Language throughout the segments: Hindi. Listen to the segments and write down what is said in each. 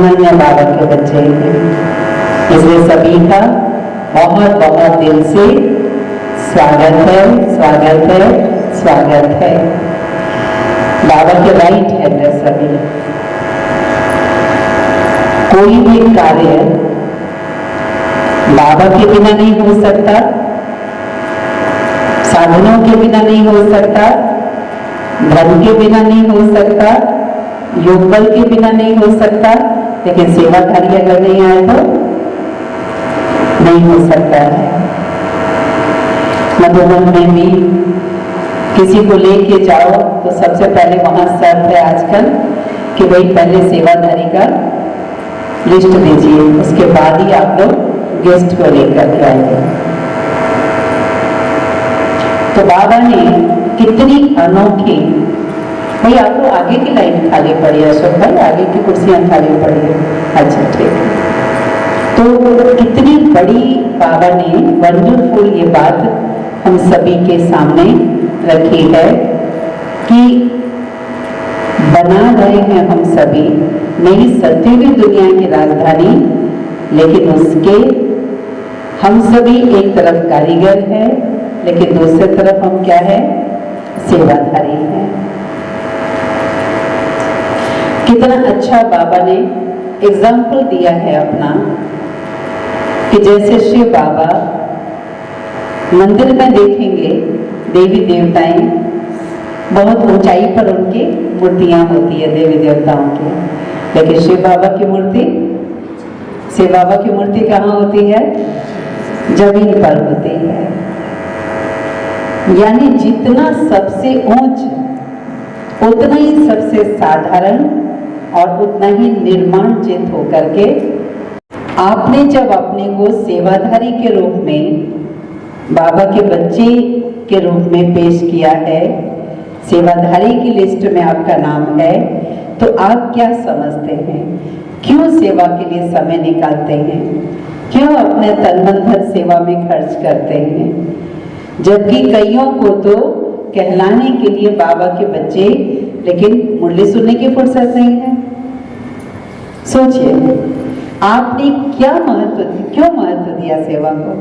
अनन्या बाबा के बच्चे हैं, इसलिए सभी का बहुत बहुत दिल से स्वागत है, स्वागत है, स्वागत है। बाबा के राइट हैंड है सभी। कोई भी कार्य बाबा के बिना नहीं हो सकता, साधनों के बिना नहीं हो सकता, धन के बिना नहीं हो सकता, योग बल के बिना नहीं हो सकता, लेकिन सेवाधारी अगर नहीं आए तो नहीं हो सकता है। मधुबन में भी किसी को लेके जाओ तो सबसे पहले वहां शर्त है आजकल कि भाई पहले सेवाधारी का लिस्ट दीजिए, उसके बाद ही आप लोग गेस्ट को लेकर के आएंगे। तो बाबा ने कितनी अनोखी, भाई आप लोग आगे की लाइन खाली पड़ी है, अशोक भाई आगे की कुर्सियां खाली पड़ी है, अच्छा ठीक है। तो कितनी बड़ी बाबा ने वंडरफुल ये बात हम सभी के सामने रखी है कि बना रहे हैं हम सभी नई सती हुई दुनिया की राजधानी, लेकिन उसके हम सभी एक तरफ कारीगर हैं, लेकिन दूसरी तरफ हम क्या है, सेवाधारी हैं। कितना अच्छा बाबा ने एग्जाम्पल दिया है अपना कि जैसे शिव बाबा मंदिर में देखेंगे देवी देवताएं, बहुत ऊंचाई पर उनकी मूर्तियां होती है देवी देवताओं की, लेकिन शिव बाबा की मूर्ति कहाँ होती है, जमीन पर होती है। यानी जितना सबसे ऊंच उतना ही सबसे साधारण और उतना ही निर्माणचित होकर के आपने जब अपने को सेवाधारी के रूप में बाबा के बच्चे के रूप में पेश किया है, सेवाधारी की लिस्ट में आपका नाम है, तो आप क्या समझते हैं, क्यों सेवा के लिए समय निकालते हैं, क्यों अपने तन मन धन सेवा में खर्च करते हैं, जबकि कईयों को तो कहलाने के लिए बाबा के बच्चे, लेकिन मुरली सुनने की फुर्सत नहीं है। सोचिए आपने क्यों महत्व दिया सेवा को,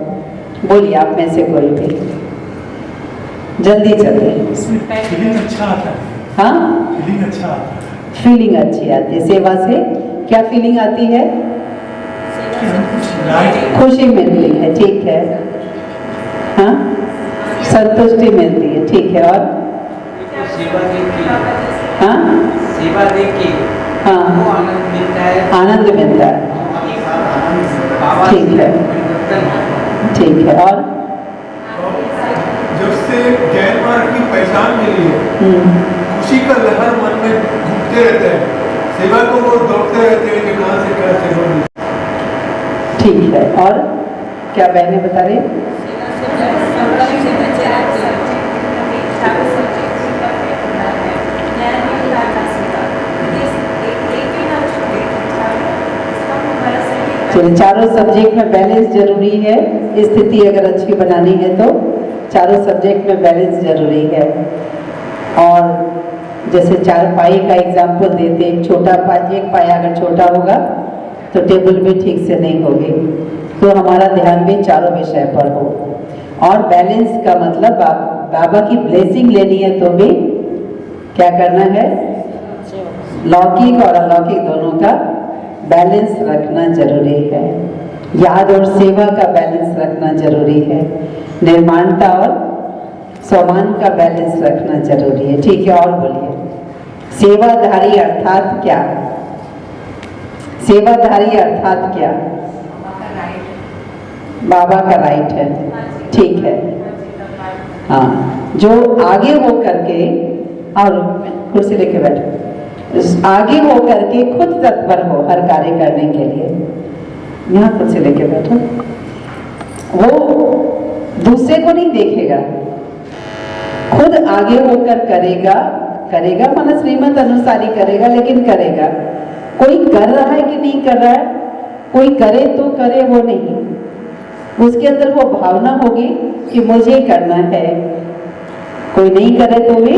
बोलिए आप में से कोई भी, जल्दी फीलिंग अच्छा आता है। हाँ, फीलिंग अच्छा आता है, फीलिंग अच्छी आती है सेवा से। क्या फीलिंग आती है, खुशी मिलती है, ठीक है, हाँ, संतुष्टि मिलती है, ठीक है, और हाँ, सेवा देख के हाँ, आनंद मिलता है, आनंद मिलता है, ठीक है, ठीक है, और जब से ज्ञान मार्ग की पहचान मिली है, खुशी का लहर मन में घूमते रहते हैं, सेवा को वो दौड़ते रहते हैं कि कहाँ से क्या सेवा मिले। ठीक है, और क्या बहने बता रही, चलिए चारों सब्जेक्ट में बैलेंस जरूरी है, स्थिति अगर अच्छी बनानी है तो चारों सब्जेक्ट में बैलेंस जरूरी है। और जैसे चार पाई का एग्जाम्पल देते, एक पाया अगर छोटा होगा तो टेबल भी ठीक से नहीं होगी, तो हमारा ध्यान भी चारों विषय पर हो। और बैलेंस का मतलब बाबा की ब्लेसिंग लेनी है तो भी क्या करना है, लौकिक और अलौकिक दोनों का बैलेंस रखना जरूरी है, याद और सेवा का बैलेंस रखना जरूरी है, निर्माणता और सम्मान का बैलेंस रखना जरूरी है, ठीक है। और बोलिए, सेवाधारी अर्थात क्या, सेवाधारी अर्थात क्या, बाबा का राइट है, ठीक है, हाँ, जो आगे हो करके, और कुर्सी लेके बैठो, आगे हो करके खुद तत्पर हो हर कार्य करने के लिए, यहाँ कुर्सी लेके बैठो, वो दूसरे को नहीं देखेगा, खुद आगे होकर करेगा माना श्रीमत अनुसार ही करेगा, लेकिन करेगा। कोई कर रहा है कि नहीं कर रहा है, कोई करे तो करे, वो नहीं, उसके अंदर वो भावना होगी कि मुझे करना है। कोई नहीं करे तो भी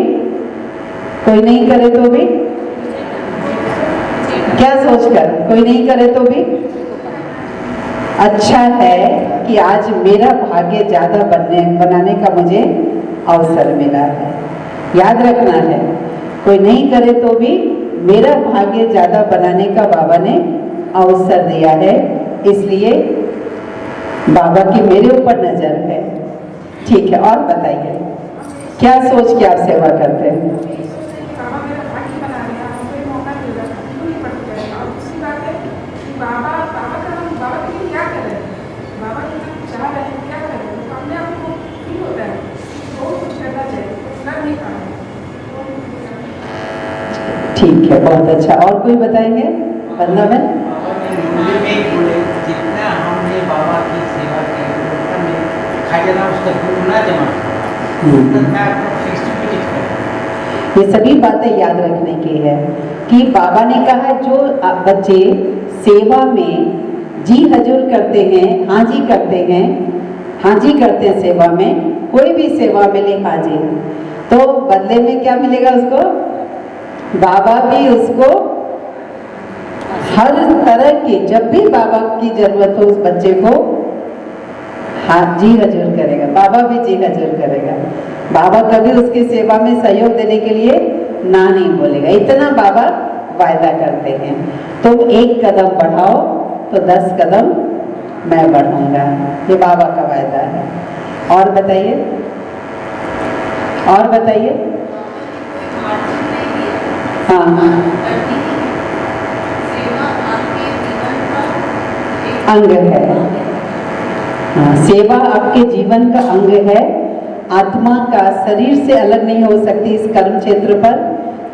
क्या सोचकर? कोई नहीं करे तो भी अच्छा है कि आज मेरा भाग्य ज्यादा बनाने का मुझे अवसर मिला है। याद रखना है, कोई नहीं करे तो भी मेरा भाग्य ज्यादा बनाने का बाबा ने अवसर दिया है, इसलिए बाबा की मेरे ऊपर नजर है। ठीक है, और बताइए क्या सोच के आप सेवा करते हैं? ठीक है, बहुत अच्छा। और कोई बताएंगे? वंदनाबेन? जितना हमने बाबा की सेवा की हमने खाया उसका दुगना जमा ये सभी बातें याद रखने की है कि बाबा ने कहा जो बच्चे सेवा में जी हजूर करते हैं, हाँ जी करते हैं, हाँ जी करते हैं सेवा में, कोई भी सेवा मिले हाँ जी, तो बदले में क्या मिलेगा उसको? बाबा भी उसको हर तरह की, जब भी बाबा की जरूरत हो उस बच्चे को हाँ जी हजूर करेगा, बाबा भी जी हजूर करेगा। बाबा कभी उसकी सेवा में सहयोग देने के लिए ना नहीं बोलेगा, इतना बाबा वायदा करते हैं। तुम एक कदम बढ़ाओ तो 10 कदम मैं बढ़ाऊंगा, ये बाबा का वायदा है। और बताइए, और बताइए। हाँ, अंग है। हाँ, सेवा आपके जीवन का अंग है। आत्मा का शरीर से अलग नहीं हो सकती इस कर्म क्षेत्र पर,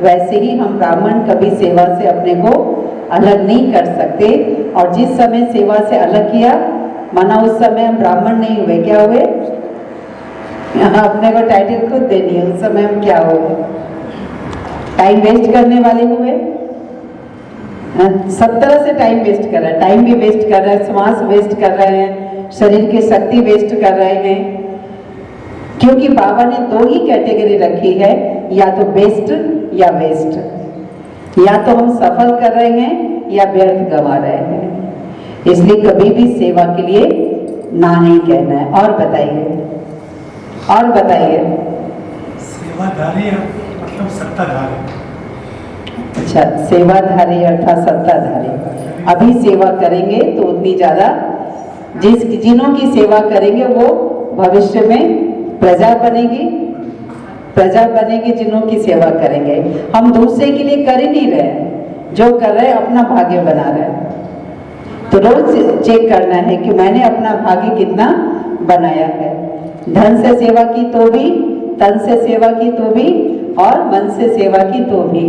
वैसे ही हम ब्राह्मण कभी सेवा से अपने को अलग नहीं कर सकते। और जिस समय सेवा से अलग किया माना उस समय हम ब्राह्मण नहीं हुए, क्या हुए? अपने को टाइटल खुद देनी है, उस समय हम क्या हुए? टाइम वेस्ट करने वाले हुए। सब तरह से टाइम वेस्ट कर रहे हैं, टाइम भी वेस्ट कर रहे हैं, श्वास वेस्ट कर रहे हैं, शरीर की शक्ति वेस्ट कर रहे हैं। क्योंकि बाबा ने 2 ही कैटेगरी रखी है, या तो बेस्ट या वेस्ट। या तो हम सफल कर रहे हैं या व्यर्थ गंवा रहे हैं। इसलिए कभी भी सेवा के लिए ना नहीं कहना है। और बताइए, और बताइए। सेवाधारी मतलब सत्ताधारी। अच्छा, सेवाधारी अर्थात सत्ताधारी। अभी सेवा करेंगे तो उतनी ज्यादा जिन्हों की सेवा करेंगे वो भविष्य में प्रजा बनेगी, प्रजा बनेगी जिन्हों की सेवा करेंगे। हम दूसरे के लिए कर ही नहीं रहे, जो कर रहे हैं अपना भाग्य बना रहे हैं। तो रोज चेक करना है कि मैंने अपना भाग्य कितना बनाया है। धन से सेवा की तो भी, तन से सेवा की तो भी, और मन से सेवा की तो भी।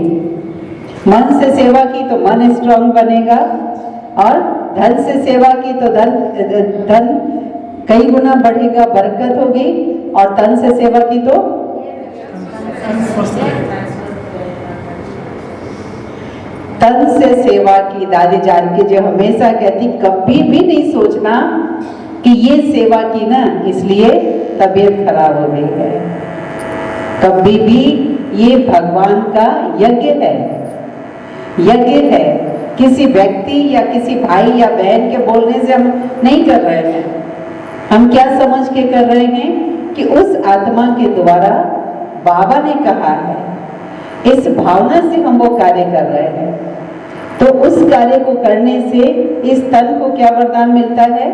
मन से सेवा की तो मन स्ट्रांग बनेगा, और धन से सेवा की तो धन कई गुना बढ़ेगा, बरकत होगी। और तन से सेवा की तो तन से सेवा की। दादी जान की जो हमेशा कहती, कभी भी नहीं सोचना कि ये सेवा की ना इसलिए तबीयत खराब हो गई है। कभी भी ये भगवान का यज्ञ है, यज्ञ है। किसी व्यक्ति या किसी भाई या बहन के बोलने से हम नहीं कर रहे हैं। हम क्या समझ के कर रहे हैं कि उस आत्मा के द्वारा बाबा ने कहा है, इस भावना से हम वो कार्य कर रहे हैं। तो उस कार्य को करने से इस तन को क्या वरदान मिलता है?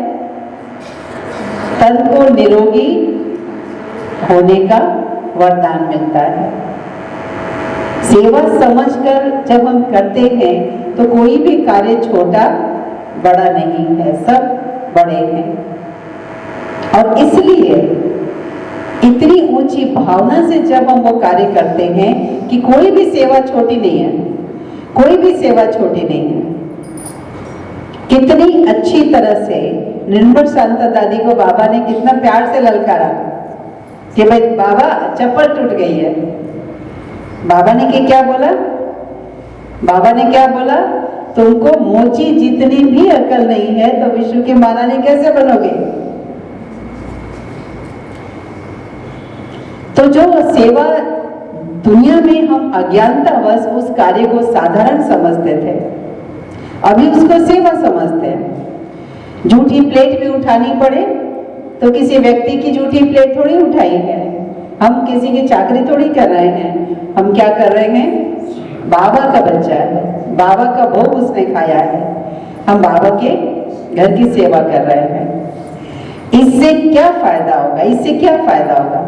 तन को निरोगी होने का वरदान मिलता है। सेवा समझकर जब हम करते हैं तो कोई भी कार्य छोटा बड़ा नहीं है, सब बड़े हैं। और इसलिए इतनी ऊंची भावना से जब हम वो कार्य करते हैं कि कोई भी सेवा छोटी नहीं है, कोई भी सेवा छोटी नहीं है। कितनी अच्छी तरह से निर्मल शांता दादी को बाबा ने कितना प्यार से ललकारा कि भाई बाबा चप्पल टूट गई है। बाबा ने क्या बोला? बाबा ने क्या बोला? तुमको मोची जितनी भी अकल नहीं है तो विश्व की महारानी कैसे बनोगे? तो जो सेवा दुनिया में हम अज्ञानतावश उस कार्य को साधारण समझते थे, अभी उसको सेवा समझते हैं। झूठी प्लेट भी उठानी पड़े तो किसी व्यक्ति की झूठी प्लेट थोड़ी उठाई है, हम किसी की चाकरी थोड़ी कर रहे हैं। हम क्या कर रहे हैं? बाबा का बच्चा है, बाबा का भोग उसने खाया है, हम बाबा के घर की सेवा कर रहे हैं। इससे क्या फायदा होगा? इससे क्या फायदा होगा?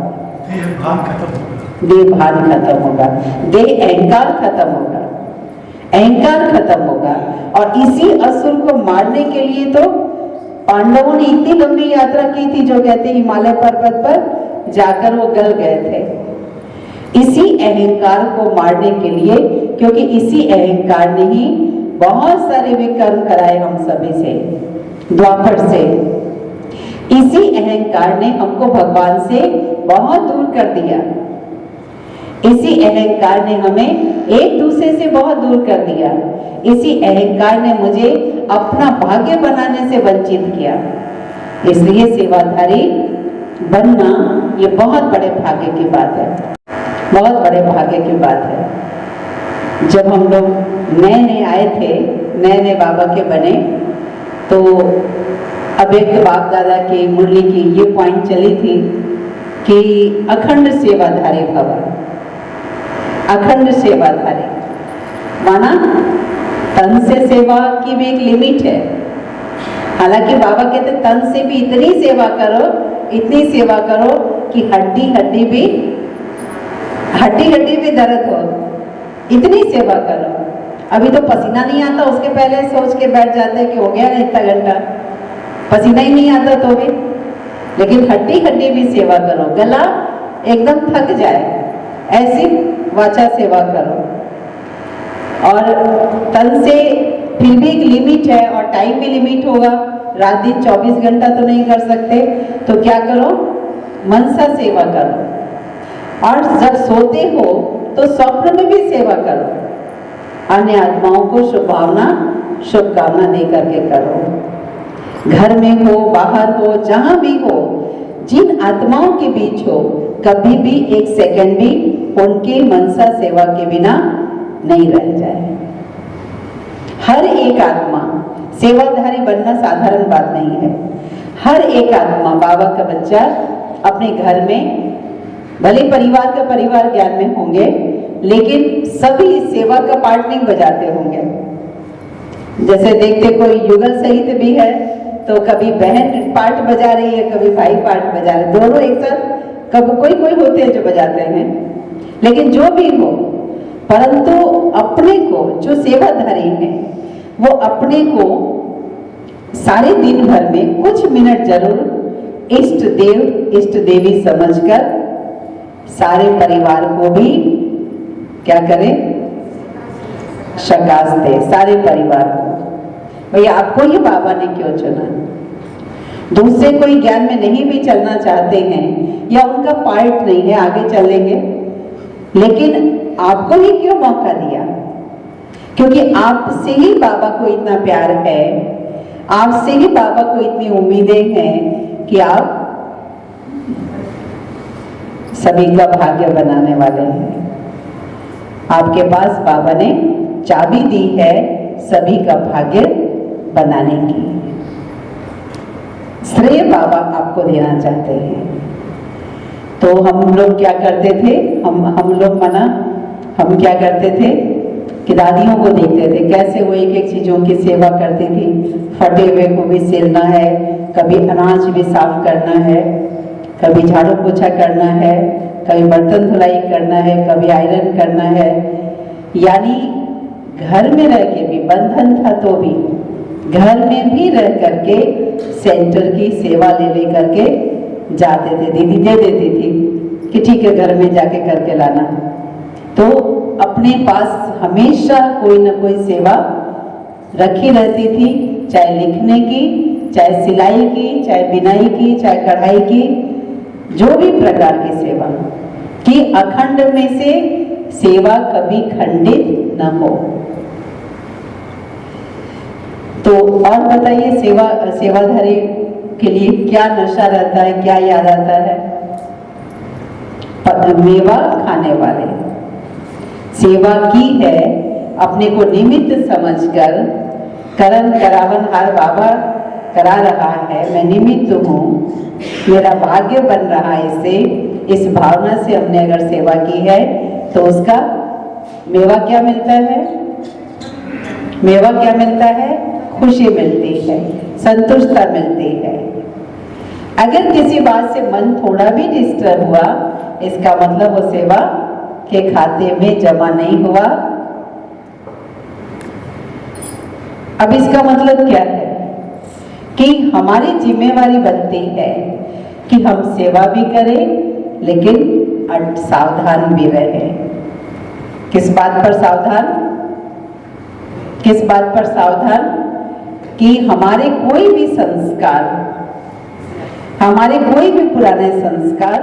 देह भान खत्म होगा, देह अहंकार खत्म होगा, अहंकार खत्म होगा। और इसी असुर को मारने के लिए तो पांडवों ने इतनी लंबी यात्रा की थी, जो कहते हिमालय पर्वत पर जाकर वो गल गए थे। इसी अहंकार को मारने के लिए, क्योंकि इसी अहंकार ने ही बहुत सारे विकर्म कराए हम सभी से, द्वापर से। इसी अहंकार ने हमको भगवान से बहुत दूर कर दिया। इसी अहंकार ने हमें एक दूसरे से बहुत दूर कर दिया। इसी अहंकार ने मुझे अपना भाग्य बनाने से वंचित किया। इसलिए सेवाधारी बनना ये बहुत बड़े भाग्य की बात है, बहुत बड़े भाग्य की बात है। जब हम लोग नए नए आए थे, नए नए बाबा के बने, तो अब एक बाप दादा की मुरली की ये पॉइंट चली थी कि अखंड सेवाधारी भव। अखंड सेवाधारी माना तन से सेवा की भी एक लिमिट है। हालांकि बाबा कहते तन से भी इतनी सेवा करो, इतनी सेवा करो कि हड्डी हड्डी भी दर्द हो, इतनी सेवा करो। अभी तो पसीना नहीं आता, उसके पहले सोच के बैठ जाते हैं कि हो गया ना इतना घंटा, पसीना ही नहीं आता तो भी, लेकिन हड्डी हड्डी भी सेवा करो, गला एकदम थक जाए ऐसी वाचा सेवा करो। और तन से फिर भी एक लिमिट है और टाइम भी लिमिट होगा, रात दिन 24 घंटा तो नहीं कर सकते, तो क्या करो? मनसा सेवा करो। और जब सोते हो तो स्वप्न में भी सेवा करो, अन्य आत्माओं को शुभकामना दे करके करो। घर में हो, बाहर हो, जहां भी हो, जिन आत्माओं के बीच हो, कभी भी एक सेकंड भी उनके मनसा सेवा के बिना नहीं रह जाए। हर एक आत्मा सेवाधारी बनना साधारण बात नहीं है। हर एक आत्मा बाबा का बच्चा अपने घर में, भले परिवार का परिवार ज्ञान में होंगे, लेकिन सभी सेवा का पार्ट नहीं बजाते होंगे। जैसे देखते कोई युगल सहित भी है तो कभी बहन पार्ट बजा रही है, कभी भाई पार्ट बजा रहे, दोनों एक साथ, कभी कोई होते हैं जो बजाते हैं। लेकिन जो भी हो, परंतु अपने को, जो सेवाधारी है, वो अपने को सारे दिन भर में कुछ मिनट जरूर इष्ट देव इष्ट देवी समझकर सारे परिवार को भी क्या करें? शगास दे, सारे परिवार को। भैया आपको ही बाबा ने क्यों चुना? दूसरे कोई ज्ञान में नहीं भी चलना चाहते हैं या उनका पार्ट नहीं है, आगे चलेंगे, लेकिन आपको ही क्यों मौका दिया? क्योंकि आपसे ही बाबा को इतना प्यार है, आपसे ही बाबा को इतनी उम्मीदें हैं कि आप सभी का भाग्य बनाने वाले हैं। आपके पास बाबा ने चाबी दी है सभी का भाग्य बनाने की। श्रेय बाबा आपको देना चाहते हैं। तो हम लोग क्या करते थे? हम क्या करते थे कि दादियों को देखते थे कैसे वो एक एक चीजों की सेवा करती थी। फटे हुए को भी सिलना है, कभी अनाज भी साफ करना है, कभी झाड़ू पोछा करना है, कभी बर्तन धुलाई करना है, कभी आयरन करना है। यानी घर में रह के भी, बंधन था तो भी, घर में भी रह करके सेंटर की सेवा ले करके जाते थे। दीदी दे देती थी कि ठीक है घर में जाके करके लाना। तो अपने पास हमेशा कोई ना कोई सेवा रखी रहती थी, चाहे लिखने की, चाहे सिलाई की, चाहे बिनाई की, चाहे कढ़ाई की, जो भी प्रकार की सेवा कि अखंड में से सेवा कभी खंडित न हो। तो और बताइए सेवाधारी के लिए क्या नशा रहता है, क्या याद आता है? मेवा खाने वाले। सेवा की है, अपने को निमित्त समझकर करन करावनहार बाबा करा रहा है, मैं निमित्त हूँ, मेरा भाग्य बन रहा है। इससे इस भावना से हमने अगर सेवा की है तो उसका मेवा क्या मिलता है? मेवा क्या मिलता है? खुशी मिलती है, संतुष्टता मिलती है। अगर किसी बात से मन थोड़ा भी डिस्टर्ब हुआ, इसका मतलब वो सेवा के खाते में जमा नहीं हुआ। अब इसका मतलब क्या है कि हमारी जिम्मेवारी बनती है कि हम सेवा भी करें लेकिन सावधान भी रहें। किस बात पर सावधान? किस बात पर सावधान? कि हमारे कोई भी संस्कार, हमारे कोई भी पुराने संस्कार